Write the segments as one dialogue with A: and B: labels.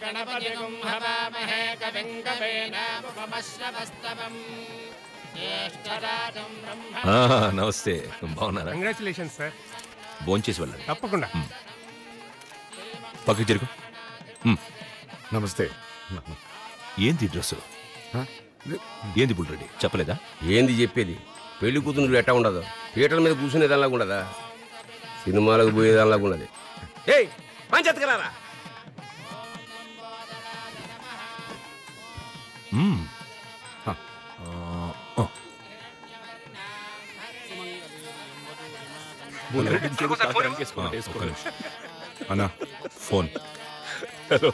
A: गणपतिं हवामहे कविं कवीनामुपमश्रवस्तवम् ज्येष्ठराजं ब्रह्म।
B: నమస్తే, బాగున్నారా?
C: Congratulations sir.
B: భోంచేసి వెళ్ళండి.
C: తప్పకుండా.
B: పక్కకి జరుగు.
D: నమస్తే.
B: ఏంది డ్రెస్? ఏంది బుల్రెడ్డి చెప్పలేదా?
E: ఏంది చెప్పేది? పెళ్లి కూతురు ఎట్టా ఉండదు, థియేటర్ మీద కూర్చునేదానిలాగా ఉండదా, సినిమాలకు పోయేదానిలాగా ఉన్నది. ఏయ్ పంచెత్తకరారా.
B: అన్నా ఫోన్. హలో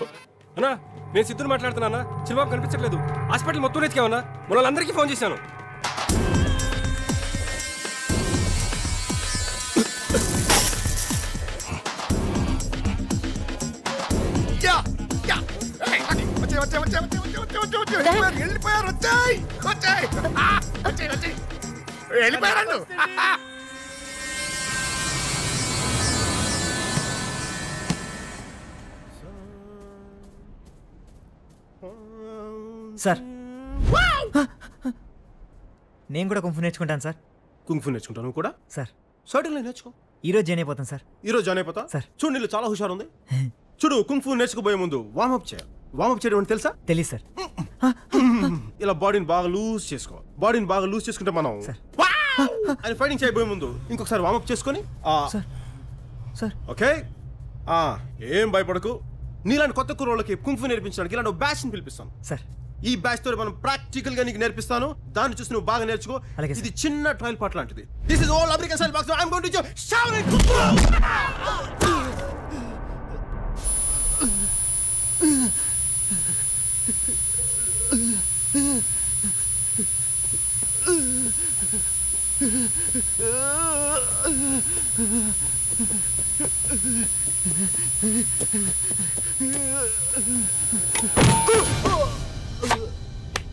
C: అన్నా, నేను సిద్ధుని మాట్లాడుతున్నా. చిరుబాబు కనిపించట్లేదు. హాస్పిటల్ మొత్తం వెతికామన్నా. మన వాళ్ళందరికీ ఫోన్ చేశాను.
D: వెళ్ళిపోయారు.
F: సార్ నేను కూడా కుంఫు నేర్చుకుంటాను సార్.
C: కుంఫు నేర్చుకుంటాను కూడా
F: సార్.
C: సర్టన్లీ నేర్చుకో.
F: ఈరోజు జాయిన్ అయిపోతాను సార్.
C: ఈరోజు జాయిన్ అయిపోతా
F: సార్.
C: చూడు, నీళ్ళు చాలా హుషారు ఉంది. చూడు, కుంఫు నేర్చుకోబోయే ముందు వార్మప్ చేయాలి. వార్మప్ చేయడం అంటే తెలుసా?
F: తెలియదు సార్.
C: ఇలా బాడీని బాగా లూజ్ చేసుకో. బాడీని బాగా లూజ్ చేసుకుంటే మనం అని ఫైటింగ్ చేయబోయే ముందు ఇంకొకసారి వార్మప్ చేసుకొని ఓకే. ఏం భయపడకు. నీలాంటి కొత్త కుర్రోళ్ళకి కుంఫు నేర్పించడానికి ఇలాంటి బ్యాచ్ ని పిలిపిస్తాను
F: సార్.
C: ఈ బ్యాచ్ తో మనం ప్రాక్టికల్ గా నీకు నేర్పిస్తాను. దాన్ని చూసి నువ్వు బాగా నేర్చుకో. ఇది చిన్న ట్రయల్ పార్ట్ లాంటిది. This is all American style box. I am going to shout it.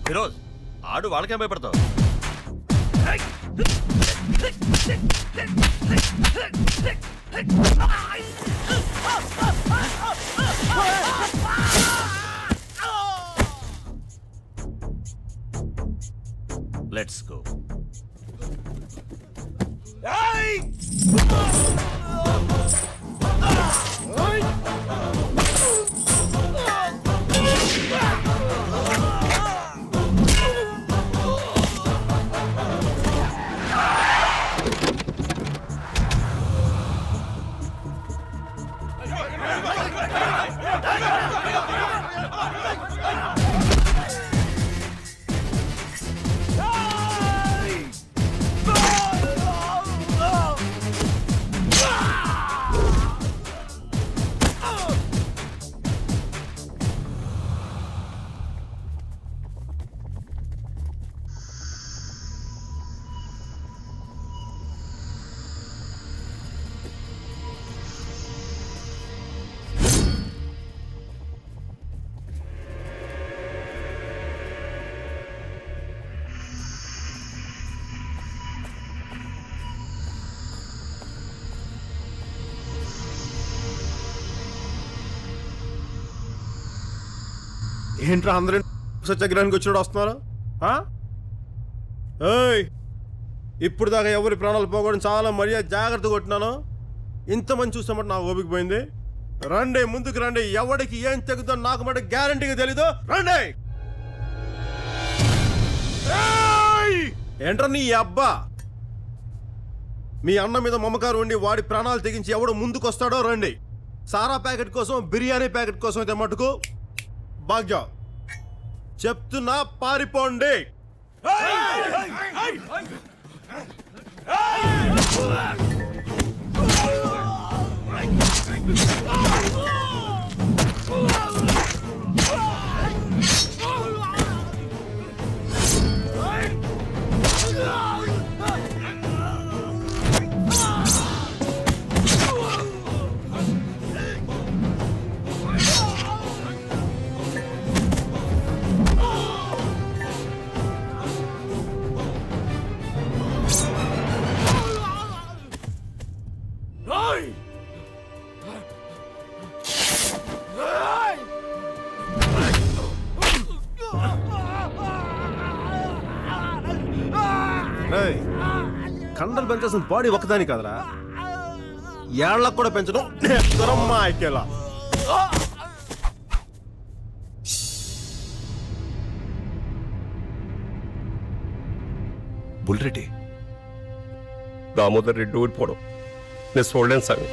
B: Firoz, ఆడు వాళ్ళకేం భయపడతావు? Let's go. ఏంట్రా అందరూ సత్యాగ్రహానికి వచ్చినప్పుడు వస్తున్నారు? ఇప్పుడు దాకా ఎవరి ప్రాణాలు పోకూడదు చాలా మర్యాద జాగ్రత్త కొట్టినాను. ఇంతమంది చూస్తామంటే నాకు ఓపిక పోయింది. రండి, ముందుకు రండి. ఎవడికి ఏం తెగుతో నాకు మాట గ్యారంటీగా తెలీదు. రండి. ఏంట్రా నీ అబ్బా, మీ అన్న మీద మమకారం ఉండి వాడి ప్రాణాలు తెగించి ఎవడు ముందుకు వస్తాడో రండి. సారా ప్యాకెట్ కోసం, బిర్యానీ ప్యాకెట్ కోసం అయితే మటుకు భాగ్య చెప్తున్నా, పారిపోండి. కండలు పెంచాల్సిన బాడీ ఒకదాని కదరా, ఏళ్ళకు కూడా పెంచడం నేర్చుకోరమ్మా ఐకేలా.
E: బుల్రెడ్డి దామోదర్ రెడ్డి ఓడిపోవడం నేను చూడలేను స్వామి.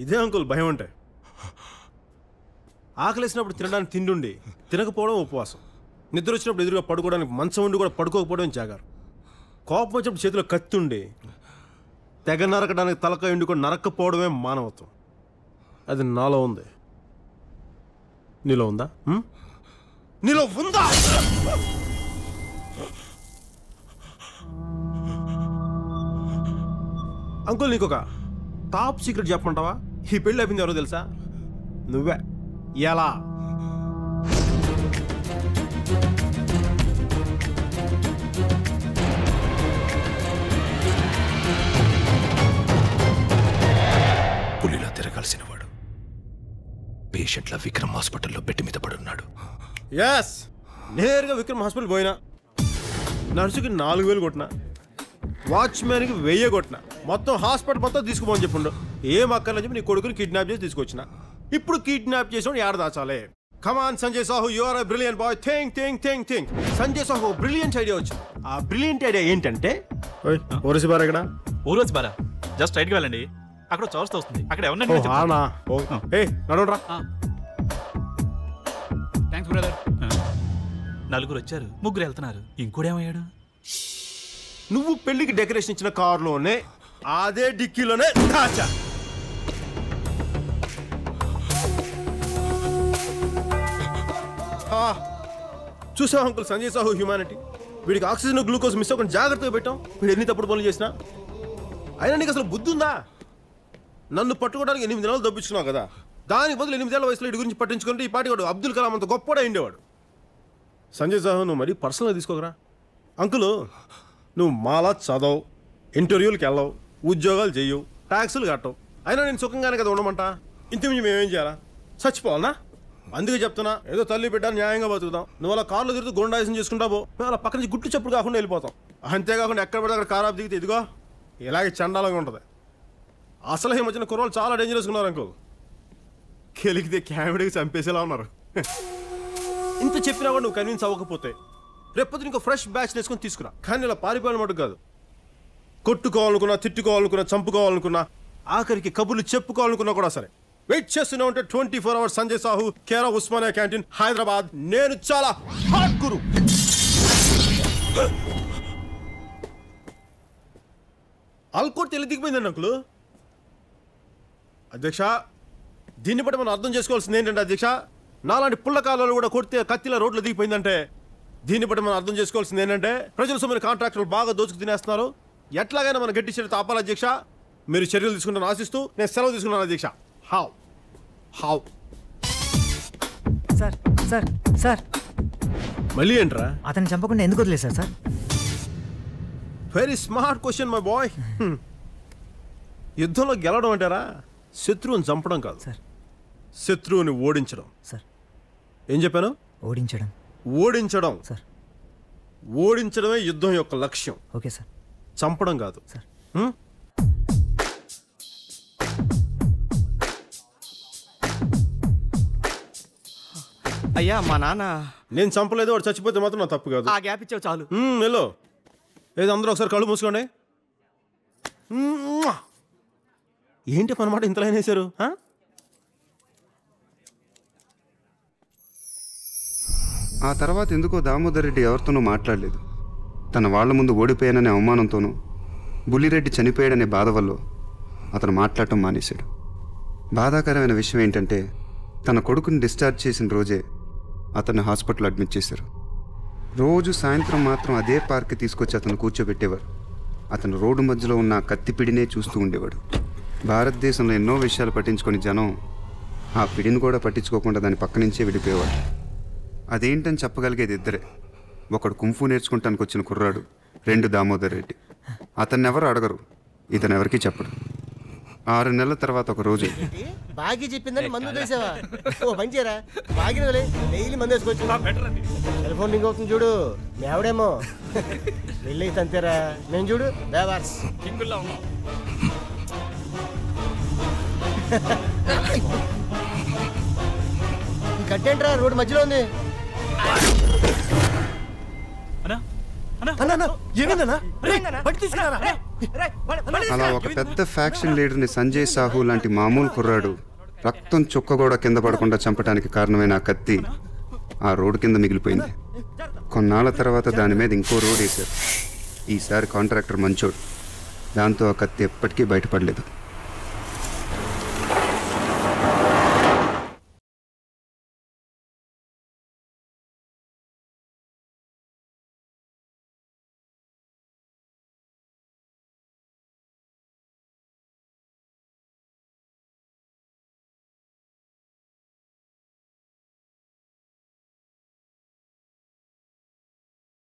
B: ఇదే అంకుల్ భయం అంటే. ఆకలేసినప్పుడు తినడానికి తిండి, తినకపోవడం ఉపవాసం. నిద్ర వచ్చినప్పుడు ఎదురుగా పడుకోవడానికి మంచం ఉండి కూడా పడుకోకపోవడం జాగారు. కోపం వచ్చినప్పుడు చేతిలో కత్తి ఉండి తెగ నరకడానికి తలకాయ ఉండి కూడా నరక్కపోవడమే మానవత్వం. అది నాలో ఉంది. నీలో ఉందా? నీలో ఉందా? అంకుల్ నీకొక టాప్ సీక్రెట్ చెప్పమంటావా? ఈ పెళ్ళి అయిపోయింది ఎవరో తెలుసా? నువ్వే. ఎలా?
G: పులిలా తిరగాల్సిన వాడు పేషెంట్ల విక్రమ్ హాస్పిటల్లో బెడ్ మీద పడున్నాడు.
B: ఎస్, నేరుగా విక్రమ్ హాస్పిటల్ పోయినా, నర్సుకి 4,000 కొట్టినా, వాచ్మ్యాన్కి 1000 కొట్టినా, మొత్తం హాస్పిటల్ మొత్తం తీసుకుపోని చెప్పుండు. ఏం అక్కర్లని చెప్పి నీ కొడుకుని కిడ్నాప్ చేసి తీసుకొచ్చిన. ఇప్పుడు కిడ్నాప్ చేసిన ఏడ దాచాలే? Come on Sanjay Sahu, you are a brilliant boy. Think. Sanjay Sahu brilliant idea వచ్చింది. ఆ బ్రిలియంట్ ఐడియా ఏంటంటే, ఓరసి బార్ ఎక్కడ?
H: ఊరోజు బారా జస్ట్ రైట్కి వెళ్ళండి, అక్కడ చౌరస్తా వస్తుంది. అక్కడ ఎవరన్నా
B: నడవరా.
H: Thanks brother. 4 వచ్చారు, 3 వెళ్తున్నారు. ఇంకోడేమయ్యాడు?
B: నువ్వు పెళ్లికి డెకరేషన్ ఇచ్చిన కారులోనే అదే డిక్కీలోనే దాచా. చూసావు అంకుల్ సంజయ్ సాహు హ్యూమానిటీ. వీడికి ఆక్సిజన్ గ్లూకోజ్ మిస్ అవ్వకుండా జాగ్రత్తగా పెట్టాం. వీడు ఎన్ని తప్పుడు పనులు చేసినా. అయినా నీకు అసలు బుద్ధి ఉందా? నన్ను పట్టుకోవడానికి 8 నెలలు దొప్పించుకున్నావు కదా, దానికి బదులు 8 ఏళ్ల వయసులో వీడి గురించి పట్టించుకుంటే ఈ పాటివాడు అబ్దుల్ కలాం అంత గొప్పగా ఉండేవాడు. సంజయ్ సాహు నువ్వు మరీ పర్సనల్గా తీసుకోకరా. అంకులు, నువ్వు మాలా చదవు, ఇంటర్వ్యూలకు వెళ్ళవు, ఉద్యోగాలు చెయ్యవు, ట్యాక్సులు కట్టవు. అయినా నేను సుఖంగానే కదా ఉండమంటా. ఇంతకుమించి మేమేం చేయాలా? చచ్చిపోవాలనా? అందుకే చెప్తున్నా, ఏదో తల్లి బిడ్డ న్యాయంగా బతుకుదాం. నువ్వు అలా కార్లో తిరుగుతూ గుండాయిసం చేసుకుంటావు, మేము అలా పక్క నుంచి గుట్టు చెప్పుడు కాకుండా వెళ్ళిపోతాం. అంతేకాకుండా ఎక్కడ పడితే అక్కడ కారాపు దిగితే ఇదిగో ఇలాగే చండాలంగా ఉంటుంది. అసలు ఈ మధ్యన కుర్రోళ్ళు చాలా డేంజరస్ ఉన్నారు అంకుల్. కెలికితే క్యామెడీకి చంపేసేలా ఉన్నారు. ఇంత చెప్పినా కూడా నువ్వు కన్విన్స్ అవ్వకపోతే రేపొద్దు ఇంకో ఫ్రెష్ బ్యాచ్ వేసుకొని తీసుకురా. కానీ ఇలా పారిపోయిన మటుకు కాదు. కొట్టుకోవాలనుకున్నా, తిట్టుకోవాలనుకున్నా, చంపుకోవాలనుకున్నా, ఆఖరికి కబుర్లు చెప్పుకోవాలనుకున్నా కూడా సరే వెయిట్ చేస్తూనే ఉంటే 24 అవర్స్ సంజయ్ సాహు, కేరా ఉస్మానియా క్యాంటీన్, హైదరాబాద్. నేను చాలా హాట్ గురు. ఆల్కోట్ తెలి దిగిపోయిందండి అంకులు. అధ్యక్ష, దీన్ని బట్టి మనం అర్థం చేసుకోవాల్సింది ఏంటంటే అధ్యక్ష, నాలాంటి పుల్లకాలలో కూడా కొడితే కత్తిలా రోడ్లు దిగిపోయిందంటే దీన్ని బట్టి మనం అర్థం చేసుకోవాల్సింది ఏంటంటే ప్రజల సొమ్ముని కాంట్రాక్టర్లు బాగా దోచుకు తినేస్తున్నారు. ఎట్లాగైనా మనం గట్టి చర్యలు ఆపాలి అధ్యక్ష. మీరు చర్యలు తీసుకుంటాను ఆశిస్తూ నేను సెలవు తీసుకున్నాను అధ్యక్ష. How how
F: sir sir sir
B: మళ్ళీ ఏంట్రా?
F: అతన్ని చంపకుండా ఎందుకు వదిలేశారు sir?
B: Very smart question my boy. యుద్ధంలో గెలవడం అంటారా శత్రువుని చంపడం కాదు
F: సార్,
B: శత్రువుని ఓడించడం.
F: సార్
B: ఏం చెప్పాను?
F: ఓడించడం.
B: ఓడించడం
F: సార్
B: ఓడించడమే యుద్ధం యొక్క లక్ష్యం.
F: Okay sir.
B: చంపడం కాదు
F: సార్.
I: అయ్యా మా నాన్న.
B: నేను చంపలేదు, వాడు చచ్చిపోతే మాత్రం నా తప్పు కాదు.
I: ఆ గ్యాప్ ఇచ్చావు చాలు.
B: వెళ్ళు. ఏదో అందరూ ఒకసారి కళ్ళు మూసుకోండి. ఏంటి పనమాట ఇంతలో వేసారు?
J: ఆ తర్వాత ఎందుకో దామోదర్ రెడ్డి ఎవరితోనూ మాట్లాడలేదు. తన వాళ్ల ముందు ఓడిపోయాననే అవమానంతోనూ బుల్లిరెడ్డి చనిపోయాడనే బాధ వల్ల అతను మాట్లాడటం మానేశాడు. బాధాకరమైన విషయం ఏంటంటే తన కొడుకుని డిశ్చార్జ్ చేసిన రోజే అతన్ని హాస్పిటల్ అడ్మిట్ చేశారు. రోజు సాయంత్రం మాత్రం అదే పార్క్కి తీసుకొచ్చి అతను కూర్చోబెట్టేవారు. అతను రోడ్డు మధ్యలో ఉన్న కత్తిపిడినే చూస్తూ ఉండేవాడు. భారతదేశంలో ఎన్నో విషయాలు పట్టించుకొని జనం ఆ పిడిని కూడా పట్టించుకోకుండా దాని పక్క నుంచే విడిపోయేవాడు. అదేంటని చెప్పగలిగేది ఇద్దరే. ఒకడు కుంఫు నేర్చుకుంటానికి వచ్చిన కుర్రాడు, 2 దామోదర్ రెడ్డి. అతన్ని ఎవరు అడగరు, ఇతను ఎవరికి చెప్పడు. 6 నెలల తర్వాత ఒక రోజు
K: బాగి చెప్పిందని మందు వేసావా? ఓ పని చేయరా, బాగిన డైలీ మందు వేసుకోవచ్చు. సెల్ ఫోన్ రింగ్ అవుతుంది చూడు, మేవడేమో వెళ్ళి అయితే అంతేరా. నేను చూడు బేవార్స్ ఈ కట్టేంట్రా రోడ్డు మధ్యలో ఉంది.
J: అలా ఒక పెద్ద ఫ్యాక్షన్ లీడర్ని సంజయ్ సాహు లాంటి మామూలు కుర్రాడు రక్తం చుక్క కూడా కింద పడకుండా చంపడానికి కారణమైన ఆ కత్తి ఆ రోడ్డు కింద మిగిలిపోయింది. కొన్నాళ్ళ తర్వాత దాని మీద ఇంకో రోడ్ వేశారు. ఈసారి కాంట్రాక్టర్ మంచోడు, దాంతో ఆ కత్తి ఎప్పటికీ బయటపడలేదు.